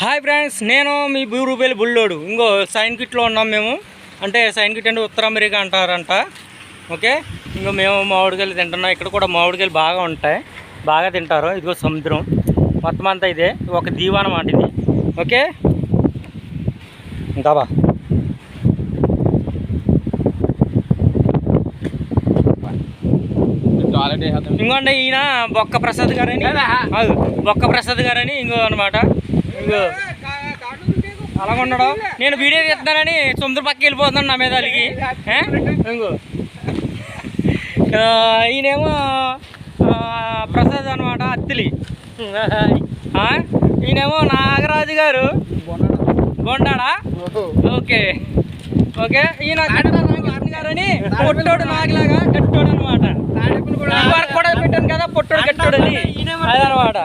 Hi friends, నేను మీ బూరుపల్లి బుల్లోడు. ఇంకో sign కిట్లో ఉన్నాం మేము. అంటే సైన్ కిట్ అంటే ఉత్తర అమెరికా అంటారంట. ఓకే, ఇంకో మేము మామిడికాయలు తింటున్నాం. ఇక్కడ కూడా మామిడికాయలు బాగా ఉంటాయి, బాగా తింటారు. ఇదిగో సముద్రం మొత్తం అంతా ఇదే, ఒక దీవాన మాట ఇది. ఓకే, ఇంకా బా ఇంకోండి ఈయన బొక్క ప్రసాద్ గారని, బొక్క ప్రసాద్ గారని ఇంకో అనమాట. ఇంకో అలా ఉండడం, నేను వీడియో తీస్తున్నానని సముద్రం పక్కకి వెళ్ళిపోతున్నాను నా మీద అలిగి. ఇంకో ఈయనేమో ప్రసాద్ అనమాట, అత్తిలి. ఈయనేమో నాగరాజు గారు బొండాడా. ఓకే ఓకే, ఈయన గారని పొట్టోడు, నాగలాగా కట్టోడు అనమాట. కూడా పెట్టాను కదా, పొట్టోడు కట్టోడు అని అదనమాట.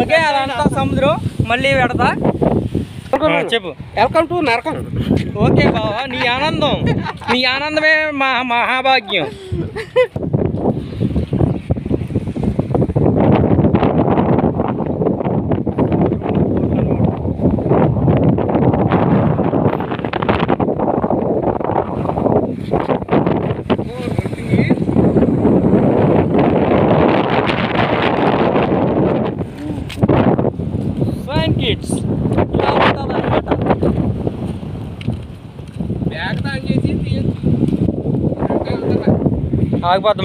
ఓకే, అదంతా సముద్రం. మళ్ళీ పెడతా, చెప్పు. వెల్కమ్ టు నరకం. ఓకే బావా, నీ ఆనందం, నీ ఆనందమే మా మహాభాగ్యం. సైన్ కిట్స్ ఇలా ఉంటుంది అనమాట. బ్యాగ్ తాగేసి ఆగిపోద్దాం.